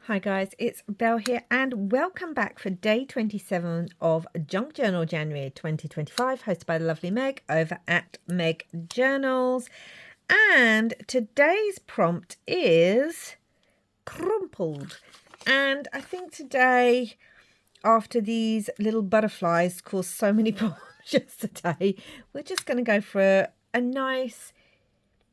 Hi guys, it's Belle here and welcome back for day 27 of Junk Journal January 2025, hosted by the lovely Meg over at Meg Journals. And today's prompt is crumpled. And I think today, after these little butterflies caused so many problems yesterday, we're just going to go for a nice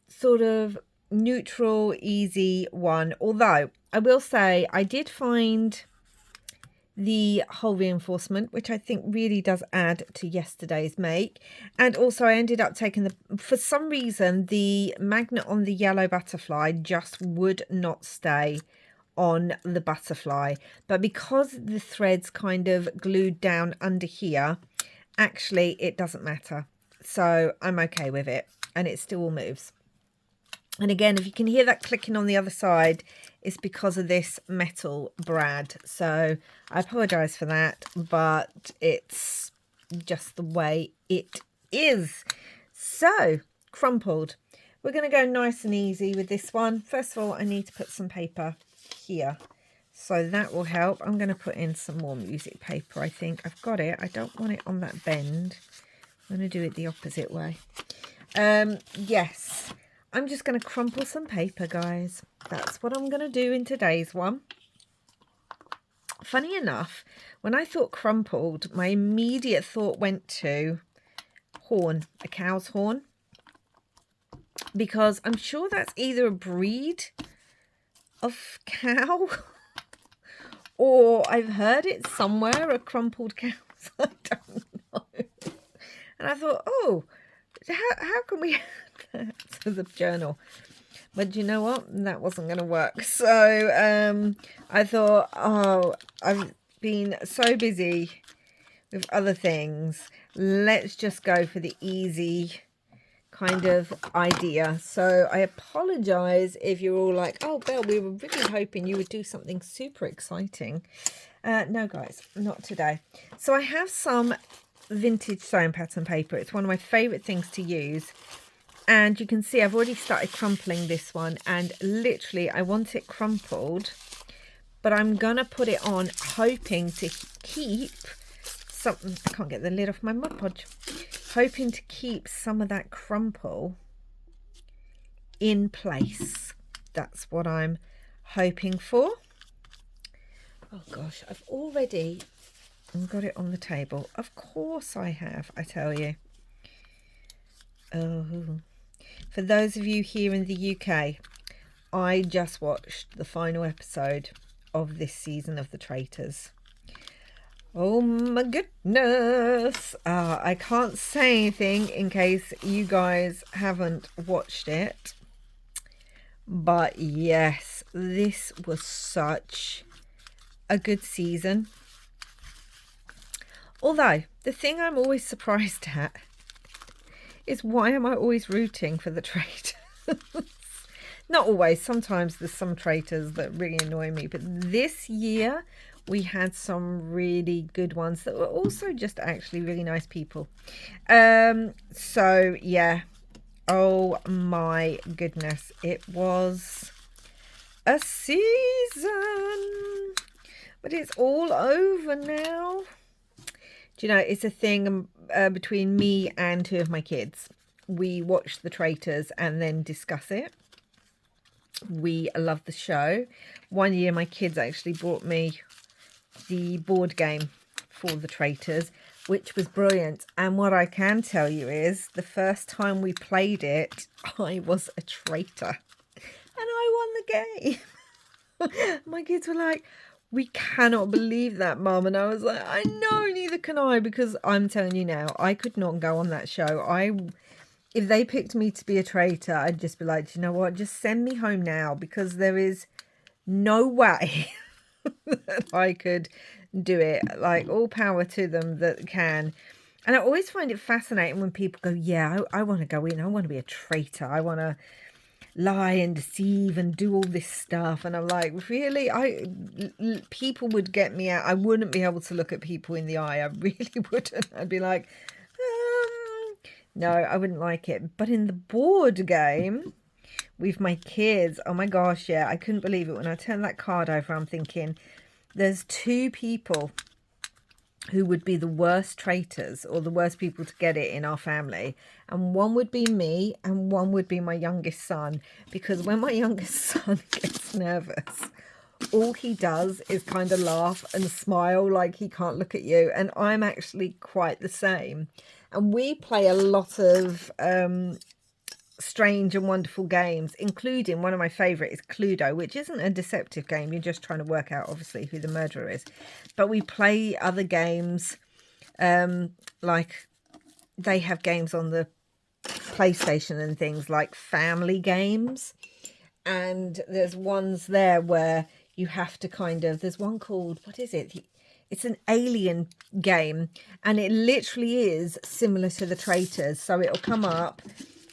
sort of neutral, easy one. Although I will say I did find the hole reinforcement, which I think really does add to yesterday's make. And also I ended up taking for some reason, the magnet on the yellow butterfly just would not stay on the butterfly. But because the thread's kind of glued down under here, actually it doesn't matter. So I'm okay with it and it still moves. And again, if you can hear that clicking on the other side, it's because of this metal brad. So I apologise for that, but it's just the way it is. So, crumpled. We're going to go nice and easy with this one. First of all, I need to put some paper here. So that will help. I'm going to put in some more music paper, I think. I've got it. I don't want it on that bend. I'm going to do it the opposite way. Yes. I'm just going to crumple some paper, guys. That's what I'm going to do in today's one. Funny enough, when I thought crumpled, my immediate thought went to horn, a cow's horn. Because I'm sure that's either a breed of cow or I've heard it somewhere, a crumpled cow. I don't know. And I thought, oh, how can we... to the journal, but you know what, that wasn't going to work. So I thought, oh, I've been so busy with other things, let's just go for the easy kind of idea. So I apologize if you're all like, oh Belle, we were really hoping you would do something super exciting. No guys, not today. So I have some vintage sewing pattern paper. It's one of my favorite things to use. And you can see I've already started crumpling this one, and literally I want it crumpled, but I'm going to put it on hoping to keep something. I can't get the lid off my Mod Podge. Hoping to keep some of that crumple in place. That's what I'm hoping for. Oh gosh, I've already got it on the table. Of course I have, I tell you. Oh. For those of you here in the UK, I just watched the final episode of this season of the Traitors. Oh my goodness. I can't say anything in case you guys haven't watched it. But yes, this was such a good season. Although, the thing I'm always surprised at is why am I always rooting for the traitors? Not always. Sometimes there's some traitors that really annoy me. But this year we had some really good ones that were also just actually really nice people. So yeah. Oh my goodness. It was a season. But it's all over now. Do you know, it's a thing between me and two of my kids. We watch the Traitors and then discuss it. We love the show. One year my kids actually bought me the board game for the Traitors, which was brilliant. And what I can tell you is the first time we played it, I was a traitor. And I won the game. My kids were like, we cannot believe that, Mum. And I was like, I know, neither can I, because I'm telling you now, I could not go on that show. If they picked me to be a traitor, I'd just be like, you know what, just send me home now, because there is no way that I could do it. Like, all power to them that can. And I always find it fascinating when people go, yeah, I want to go in, I want to be a traitor, I want to lie and deceive and do all this stuff. And I'm like, really? People would get me out. I wouldn't be able to look at people in the eye. I really wouldn't. I'd be like, no, I wouldn't like it. But in the board game, with my kids. Oh my gosh, yeah, I couldn't believe it when I turned that card over. I'm thinking there's two people who would be the worst traitors or the worst people to get it in our family, and one would be me and one would be my youngest son, because when my youngest son gets nervous, all he does is kind of laugh and smile like he can't look at you, and I'm actually quite the same. And we play a lot of strange and wonderful games, including one of my favorite is Cluedo, which isn't a deceptive game. You're just trying to work out obviously who the murderer is, but we play other games, like they have games on the PlayStation and things like family games, and there's ones there where you have to kind of, there's one called, what is it, it's an alien game, and it literally is similar to the Traitors. So it'll come up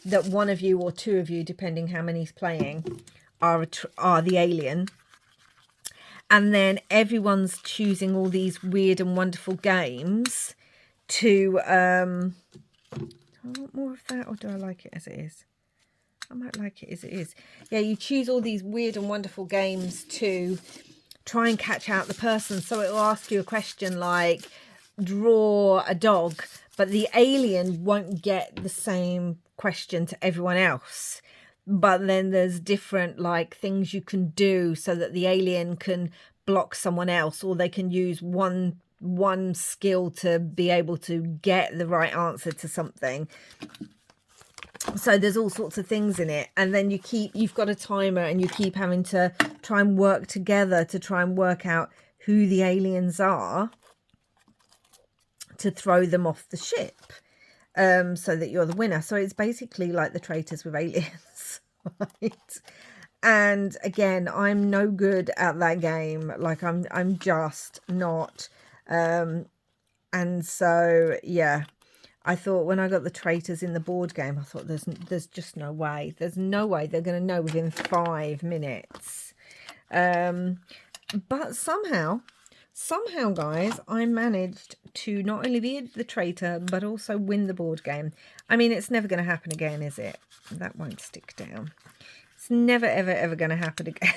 that one of you or two of you, depending how many's playing, are the alien. And then everyone's choosing all these weird and wonderful games to... do I want more of that, or do I like it as it is? I might like it as it is. Yeah, you choose all these weird and wonderful games to try and catch out the person. So it will ask you a question like, draw a dog, but the alien won't get the same question to everyone else. But then there's different like things you can do so that the alien can block someone else, or they can use one skill to be able to get the right answer to something. So there's all sorts of things in it, and then you've got a timer, and you keep having to try and work together to try and work out who the aliens are to throw them off the ship, so that you're the winner. So it's basically like the Traitors with aliens, right? And again, I'm no good at that game. Like I'm just not. And so yeah, I thought when I got the Traitors in the board game, I thought there's just no way. There's no way they're going to know within 5 minutes. But somehow, guys, I managed to not only be the traitor, but also win the board game. I mean, it's never going to happen again, is it? That won't stick down. It's never, ever, ever going to happen again.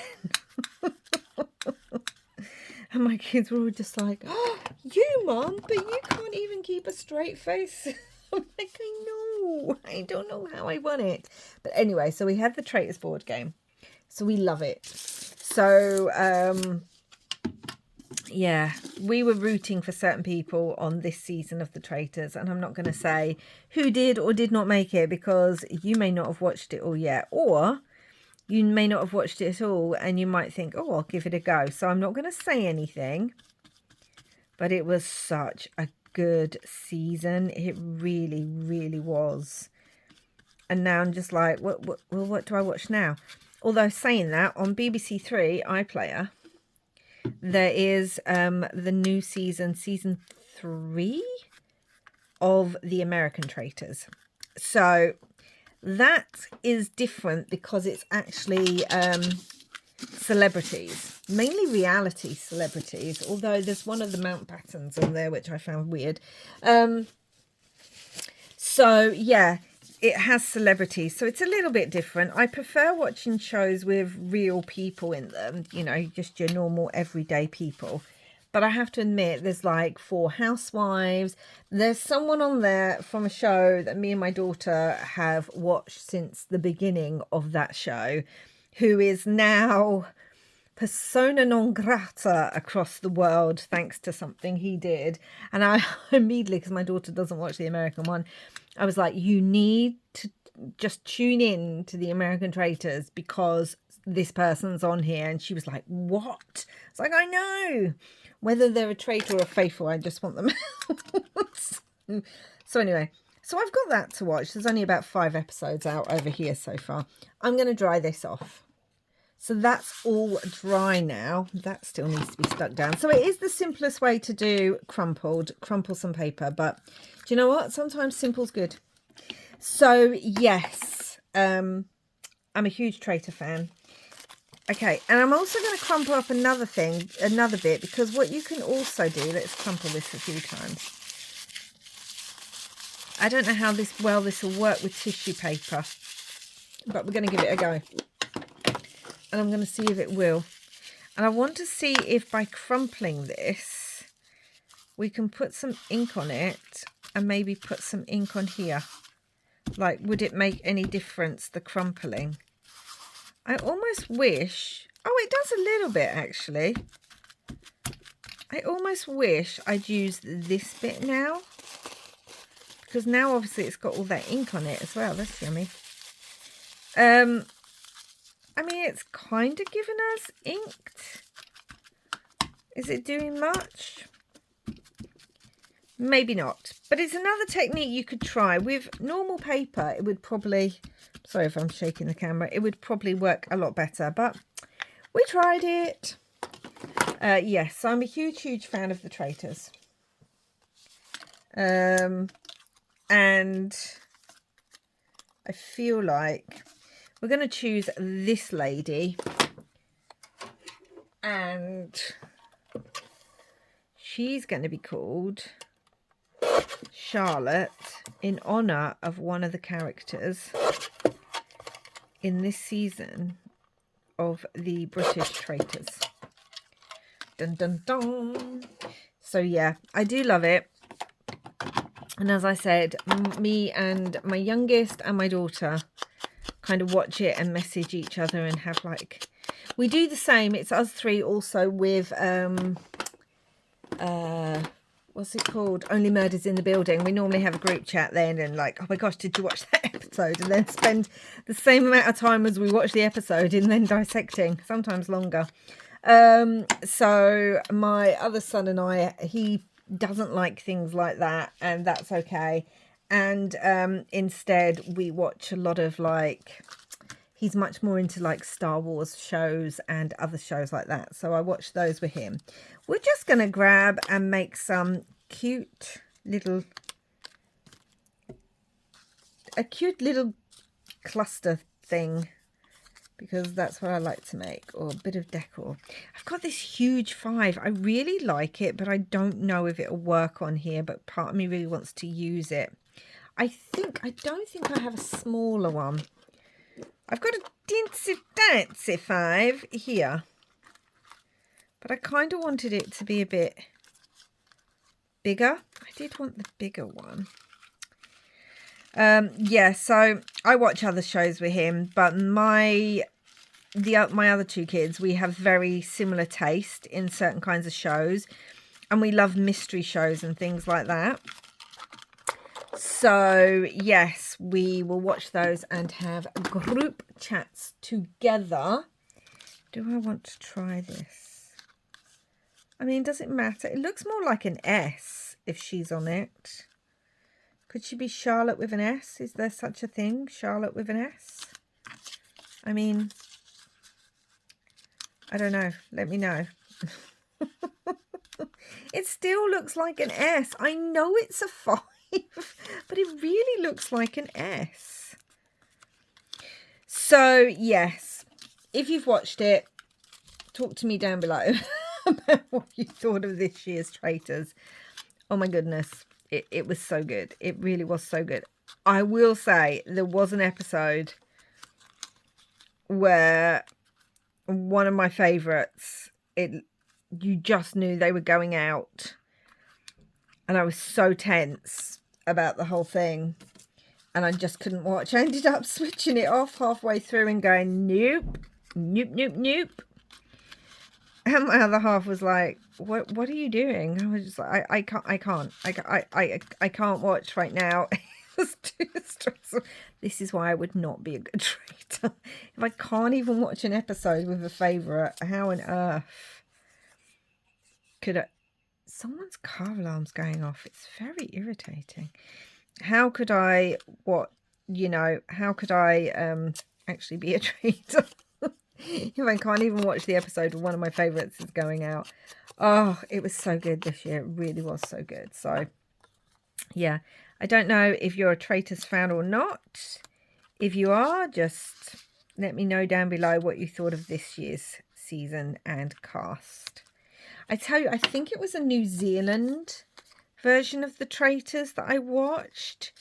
And my kids were all just like, oh, you, Mum, but you can't even keep a straight face. I'm like, I know. I don't know how I won it. But anyway, so we had the Traitors board game. So we love it. So, yeah, we were rooting for certain people on this season of the Traitors. And I'm not going to say who did or did not make it, because you may not have watched it all yet. Or you may not have watched it at all, and you might think, oh, I'll give it a go. So I'm not going to say anything, but it was such a good season. It really, really was. And now I'm just like, what do I watch now? Although saying that, on BBC Three iPlayer, there is the new season 3 of The American Traitors. So that is different because it's actually celebrities, mainly reality celebrities, although there's one of the Mountbattens on there which I found weird. So yeah, it has celebrities, so it's a little bit different. I prefer watching shows with real people in them, you know, just your normal everyday people. But I have to admit, there's like 4 housewives. There's someone on there from a show that me and my daughter have watched since the beginning of that show, who is now persona non grata across the world thanks to something he did. And I immediately, because my daughter doesn't watch the American one, I was like, you need to just tune in to the American Traitors because this person's on here. And she was like, what? It's like, I know. Whether they're a traitor or a faithful, I just want them out. So anyway, so I've got that to watch. There's only about 5 episodes out over here so far. I'm going to dry this off. So that's all dry now. That still needs to be stuck down. So it is the simplest way to do crumpled. Crumple some paper. But do you know what? Sometimes simple's good. So yes, I'm a huge Traitor fan. Okay, and I'm also going to crumple up another bit, because what you can also do, let's crumple this a few times. I don't know how this will work with tissue paper, but we're going to give it a go. And I'm going to see if it will. And I want to see if by crumpling this, we can put some ink on it and maybe put some ink on here. Like, would it make any difference, the crumpling? I almost wish... Oh, it does a little bit, actually. I almost wish I'd used this bit now. Because now, obviously, it's got all that ink on it as well. That's yummy. I mean, it's kind of given us inked. Is it doing much? Maybe not. But it's another technique you could try. With normal paper, it would probably... Sorry if I'm shaking the camera. It would probably work a lot better. But we tried it. Yes, I'm a huge, huge fan of the Traitors. And I feel like we're going to choose this lady. And she's going to be called Charlotte in honour of one of the characters in this season of the British Traitors. Dun dun dun. So yeah, I do love it. And as I said, me and my youngest and my daughter kind of watch it and message each other and have like... We do the same. It's us three also with... what's it called? Only Murders in the Building. We normally have a group chat then and like, oh my gosh, did you watch that episode? And then spend the same amount of time as we watch the episode and then dissecting, sometimes longer. So my other son and I, he doesn't like things like that, and that's okay. And instead we watch a lot of like, he's much more into like Star Wars shows and other shows like that. So I watch those with him. We're just going to grab and make some cute little cluster thing, because that's what I like to make, or a bit of decor. I've got this huge 5. I really like it, but I don't know if it'll work on here, but part of me really wants to use it. I don't think I have a smaller one. I've got a dincy 5 here, but I kind of wanted it to be a bit bigger. I did want the bigger one. Yeah, so I watch other shows with him, but my other 2 kids, we have very similar taste in certain kinds of shows, and we love mystery shows and things like that. So yes, we will watch those and have group chats together. Do I want to try this? I mean, does it matter? It looks more like an S if she's on it. Could she be Charlotte with an S? Is there such a thing? Charlotte with an S? I mean, I don't know. Let me know. It still looks like an S. I know it's a 5, but it really looks like an S. So, yes, if you've watched it, talk to me down below about what you thought of this year's Traitors. Oh my goodness. It was so good. It really was so good. I will say there was an episode where one of my favourites, you just knew they were going out. And I was so tense about the whole thing. And I just couldn't watch. I ended up switching it off halfway through and going, nope, nope, nope, nope. And my other half was like, what are you doing? I was just like, I can't watch right now. It was too stressful. This is why I would not be a good traitor. If I can't even watch an episode with a favourite, how on earth could I? Someone's car alarm's going off. It's very irritating. How could I, how could I actually be a traitor? If I can't even watch the episode of one of my favourites is going out. Oh, it was so good this year. It really was so good. So, yeah. I don't know if you're a Traitors fan or not. If you are, just let me know down below what you thought of this year's season and cast. I tell you, I think it was a New Zealand version of the Traitors that I watched.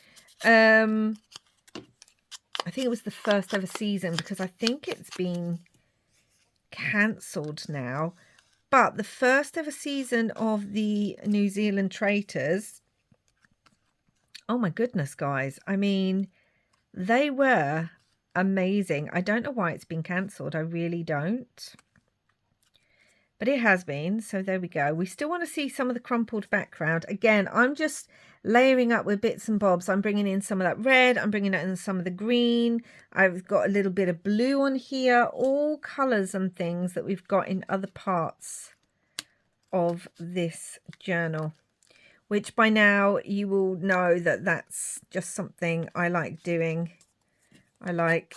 I think it was the first ever season, because I think it's been cancelled now. But the first ever season of the New Zealand Traitors, oh my goodness, guys. I mean, they were amazing. I don't know why it's been cancelled. I really don't. But it has been, so there we go. We still want to see some of the crumpled background. Again, I'm just layering up with bits and bobs. I'm bringing in some of that red. I'm bringing in some of the green. I've got a little bit of blue on here. All colours and things that we've got in other parts of this journal. Which by now you will know that that's just something I like doing. I like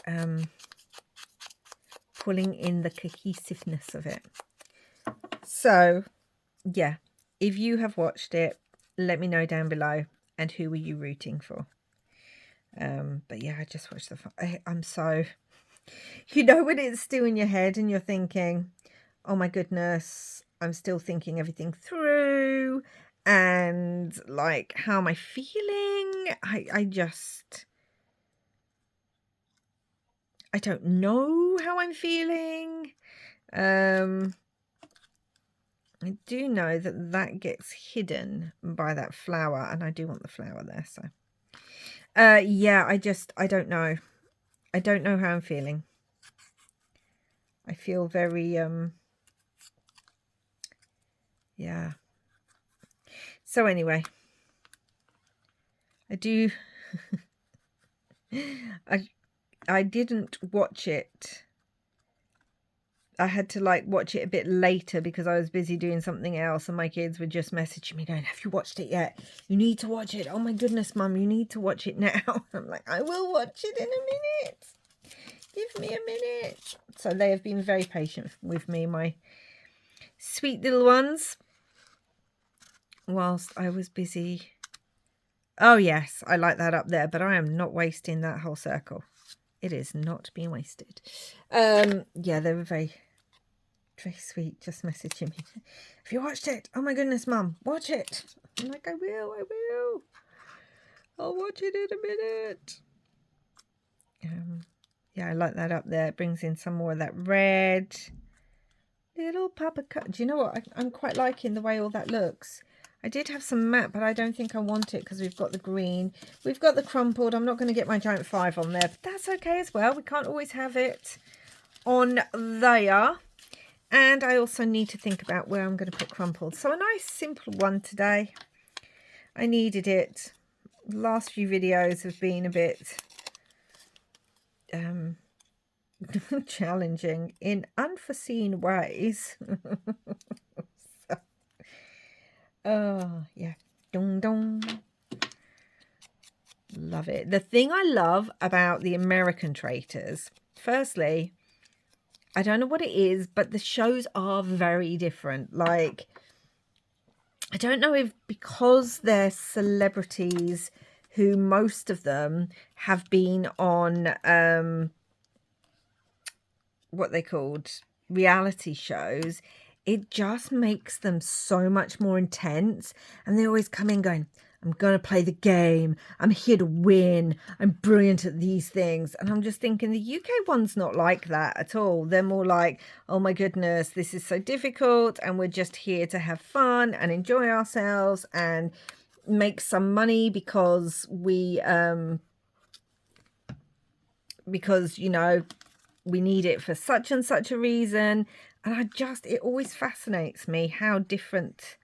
pulling in the cohesiveness of it. So, yeah, if you have watched it, let me know down below. And who were you rooting for? But yeah, I just watched I'm so... You know when it's still in your head and you're thinking, oh my goodness, I'm still thinking everything through. And like, how am I feeling? I don't know how I'm feeling. I do know that that gets hidden by that flower, and I do want the flower there, so. Yeah, I don't know. I don't know how I'm feeling. I feel very, yeah. So anyway, I do, I didn't watch it. I had to like watch it a bit later because I was busy doing something else, and my kids were just messaging me going, have you watched it yet? You need to watch it. Oh my goodness, Mum, you need to watch it now. I'm like, I will watch it in a minute. Give me a minute. So they have been very patient with me, my sweet little ones, whilst I was busy. Oh yes, I like that up there, but I am not wasting that whole circle. It is not being wasted. Yeah, they were very sweet, just messaging me. Have you watched it? Oh my goodness, Mum, watch it. I'm like, I will. I'll watch it in a minute. Yeah, I like that up there. It brings in some more of that red. Little papa cut. Do you know what? I'm quite liking the way all that looks. I did have some matte, but I don't think I want it because we've got the green. We've got the crumpled. I'm not going to get my giant 5 on there, but that's okay as well. We can't always have it on there. And I also need to think about where I'm going to put crumpled. So a nice simple one today. I needed it. The last few videos have been a bit challenging in unforeseen ways. So, oh, yeah. Dong dong. Love it. The thing I love about the American Traitors, firstly, I don't know what it is, but the shows are very different. Like, I don't know if because they're celebrities who most of them have been on what they called reality shows, it just makes them so much more intense. And they always come in going, I'm going to play the game. I'm here to win. I'm brilliant at these things. And I'm just thinking the UK one's not like that at all. They're more like, oh my goodness, this is so difficult. And we're just here to have fun and enjoy ourselves and make some money because we, you know, we need it for such and such a reason. And it always fascinates me how different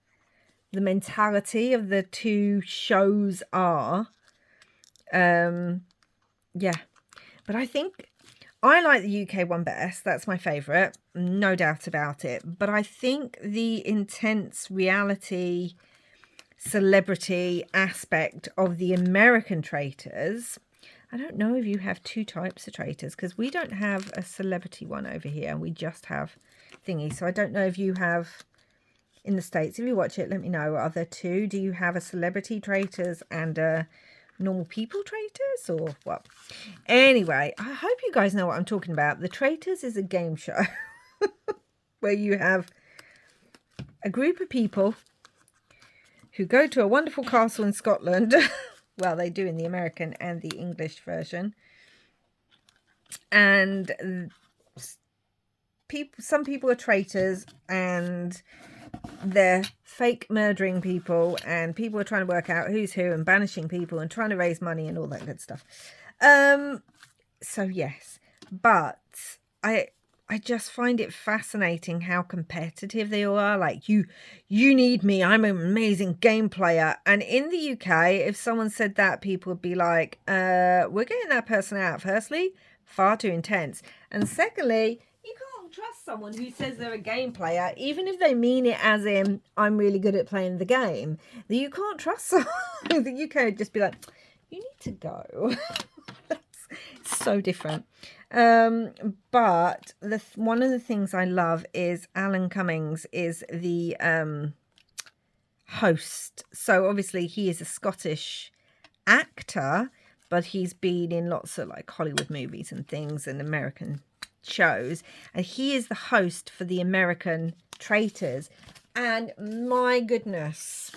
the mentality of the two shows are. Yeah, but I think I like the UK one best. That's my favourite, no doubt about it. But I think the intense reality celebrity aspect of the American Traitors, I don't know if you have two types of traitors, because we don't have a celebrity one over here. We just have thingy. So I don't know if you have in the States. If you watch it, let me know. Are there two? Do you have a celebrity traitors and a normal people traitors, or what? Anyway, I hope you guys know what I'm talking about. The Traitors is a game show where you have a group of people who go to a wonderful castle in Scotland. Well, they do in the American and the English version. and some people are traitors, and they're fake murdering people, and people are trying to work out who's who and banishing people and trying to raise money and all that good stuff. So yes, but I just find it fascinating how competitive they all are. Like, you need me, I'm an amazing game player. And in the UK, if someone said that, people would be like, we're getting that person out. Firstly, far too intense. And secondly, you can't trust someone who says they're a game player, even if they mean it as in, I'm really good at playing the game. You can't trust someone. The UK would just be like, you need to go. It's so different. But one of the things I love is Alan Cummings is the host. So obviously he is a Scottish actor, but he's been in lots of like Hollywood movies and things and American shows, and he is the host for the American Traitors. And my goodness,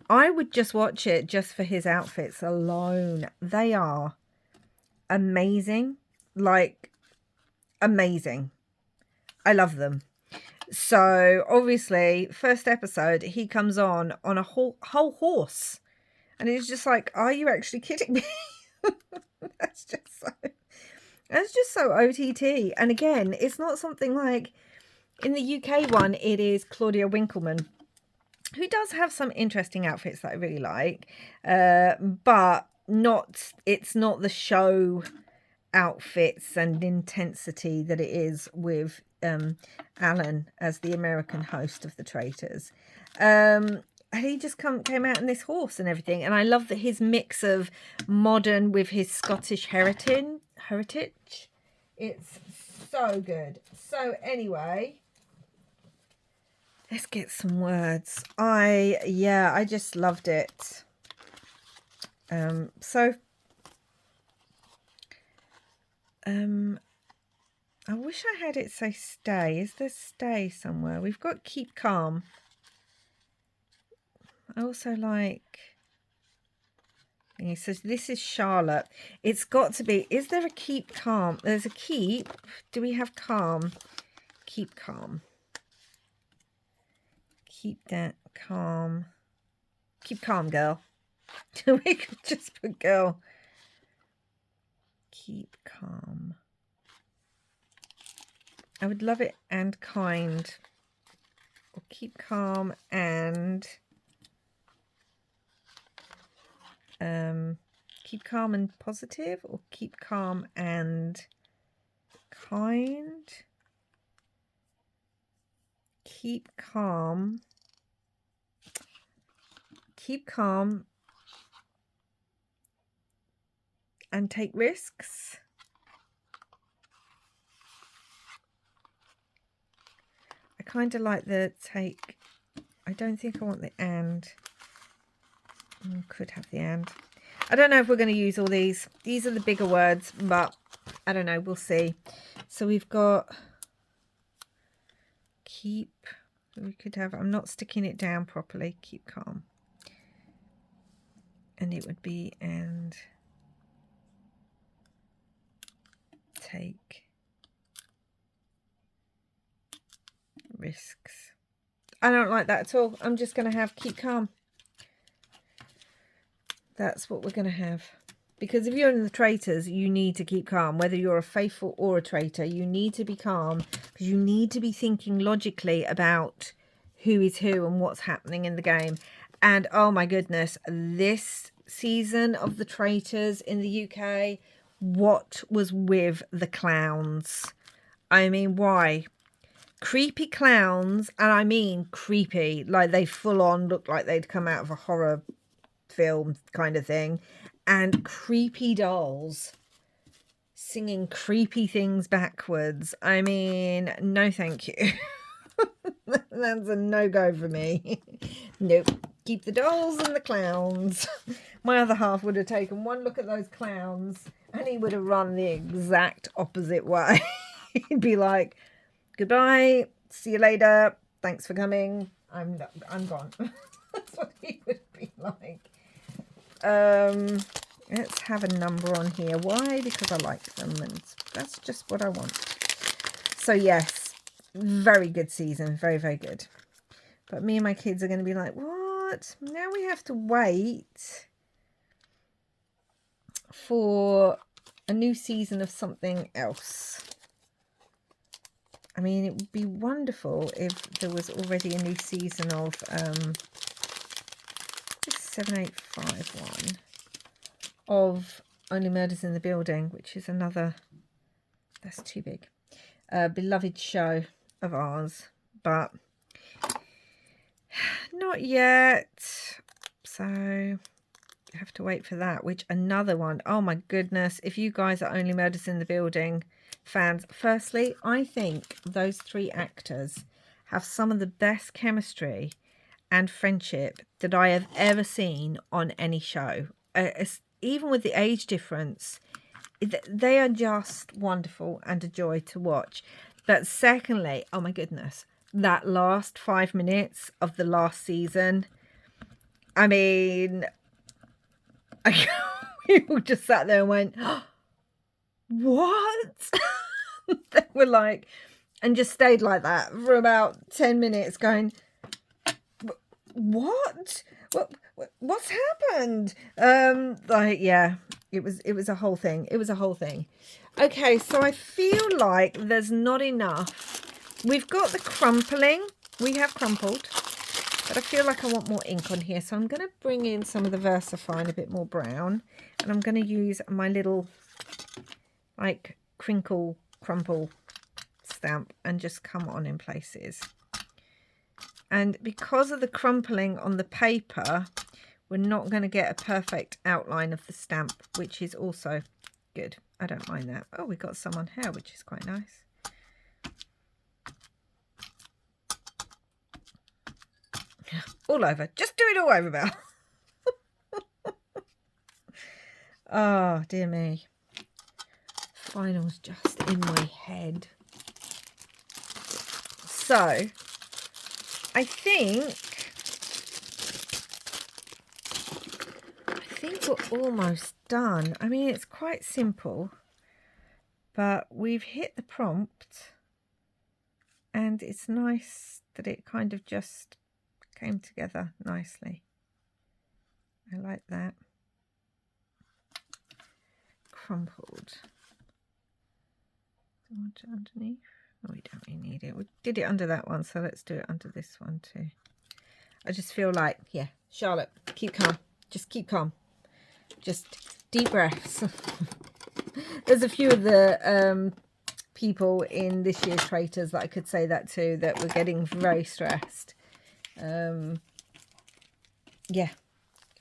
I would just watch it just for his outfits alone. They are amazing, like amazing. I love them. So obviously first episode he comes on a whole horse, and it's just like, are you actually kidding me? that's just so OTT. And again, it's not something like in the UK one. It is Claudia Winkleman, who does have some interesting outfits that I really like, but it's not the show outfits and intensity that it is with Alan as the American host of the Traitors. And he just came out in this horse and everything, and I love that his mix of modern with his Scottish heritage. It's so good. So anyway, let's get some words. I just loved it. I wish I had it say stay. Is there stay somewhere? We've got keep calm. I also like... He says, this is Charlotte. It's got to be... Is there a keep calm? There's a keep. Do we have calm? Keep calm. Keep that calm. Keep calm, girl. We could just put girl. Keep calm. I would love it and kind. Or keep calm and... keep calm and positive, or keep calm and kind. Keep calm. Keep calm and take risks. I kind of like the take. I don't think I want the and. Could have the and. I don't know if we're going to use all these. These are the bigger words, but I don't know. We'll see. So we've got keep. We could have, I'm not sticking it down properly. Keep calm. And it would be and take risks. I don't like that at all. I'm just going to have keep calm. That's what we're going to have. Because if you're in the Traitors, you need to keep calm. Whether you're a faithful or a traitor, you need to be calm. Because you need to be thinking logically about who is who and what's happening in the game. And oh my goodness, this season of the Traitors in the UK, what was with the clowns? I mean, why? Creepy clowns, and I mean creepy. Like, they full on looked like they'd come out of a horror film kind of thing, and creepy dolls singing creepy things backwards. I mean, no thank you. That's a no-go for me. Nope. Keep the dolls and the clowns. My other half would have taken one look at those clowns and he would have run the exact opposite way. He'd be like, goodbye, see you later, thanks for coming, I'm gone. That's what he would be like. Let's have a number on here. Why? Because I like them, and that's just what I want. So yes, very good season. Very, very good. But me and my kids are going to be like, what? Now we have to wait for a new season of something else. I mean, it would be wonderful if there was already a new season of 7851 of Only Murders in the Building, which is another, that's too big, beloved show of ours, but not yet. So you have to wait for that, which another one. Oh my goodness, if you guys are Only Murders in the Building fans, firstly, I think those three actors have some of the best chemistry and friendship that I have ever seen on any show. Even with the age difference, they are just wonderful and a joy to watch. But secondly, oh my goodness, that last 5 minutes of the last season, I mean, we all just sat there and went, oh, what? They were like, and just stayed like that for about 10 minutes going, what's happened? Like, yeah, it was a whole thing. It was a whole thing. Okay, so I feel like there's not enough. We've got the crumpling. We have crumpled, but I feel like I want more ink on here, so I'm going to bring in some of the VersaFine, a bit more brown, and I'm going to use my little like crinkle crumple stamp and just come on in places. And because of the crumpling on the paper, we're not going to get a perfect outline of the stamp, which is also good. I don't mind that. Oh, we got some on here, which is quite nice. All over. Just do it all over, Belle. Oh, dear me. Final's just in my head. So, I think we're almost done. I mean, it's quite simple, but we've hit the prompt, and it's nice that it kind of just came together nicely. I like that. Crumpled. Do you want it underneath? Oh, we don't really need it. We did it under that one, so let's do it under this one too. I just feel like, yeah, Charlotte, keep calm. Just keep calm. Just deep breaths. There's a few of the people in this year's Traitors that I could say that to, that were getting very stressed. Yeah,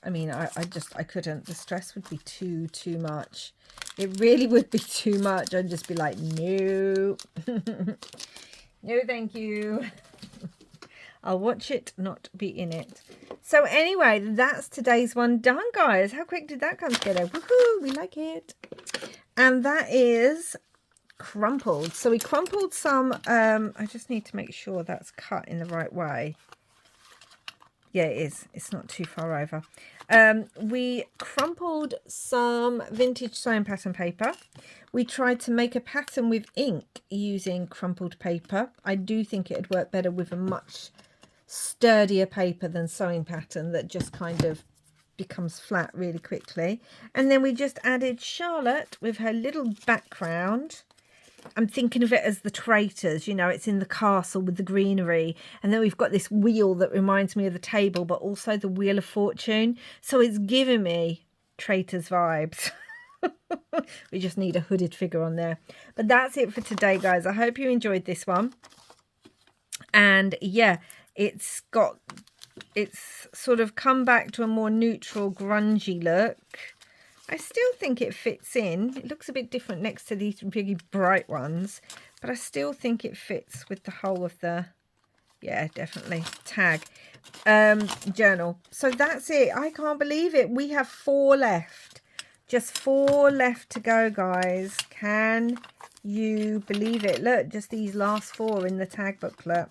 I mean, I couldn't. The stress would be too much. It really would be too much. I'd just be like, no. No, thank you. I'll watch it, not be in it. So anyway, that's today's one done, guys. How quick did that come together? Woohoo, we like it. And that is crumpled. So we crumpled some, I just need to make sure that's cut in the right way. Yeah, it is. It's not too far over. We crumpled some vintage sewing pattern paper. We tried to make a pattern with ink using crumpled paper. I do think it'd work better with a much sturdier paper than sewing pattern that just kind of becomes flat really quickly. And then we just added Charlotte with her little background. I'm thinking of it as the Traitors, you know, it's in the castle with the greenery. And then we've got this wheel that reminds me of the table, but also the Wheel of Fortune. So it's giving me Traitors vibes. We just need a hooded figure on there. But that's it for today, guys. I hope you enjoyed this one. And yeah, it's sort of come back to a more neutral, grungy look. I still think it fits in. It looks a bit different next to these really bright ones, but I still think it fits with the whole of the, yeah, definitely, tag journal. So that's it. I can't believe it. We have 4 left. Just 4 left to go, guys. Can you believe it? Look, just these last 4 in the tag booklet.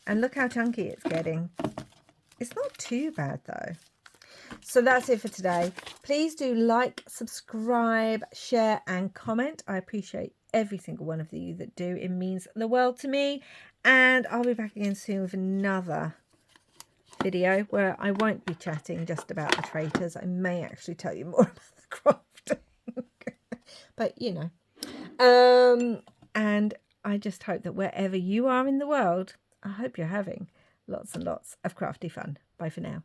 And look how chunky it's getting. It's not too bad, though. So that's it for today. Please do like, subscribe, share and comment. I appreciate every single one of you that do. It means the world to me. And I'll be back again soon with another video where I won't be chatting just about the traitors. I may actually tell you more about the craft. But, you know. And I just hope that wherever you are in the world, I hope you're having lots and lots of crafty fun. Bye for now.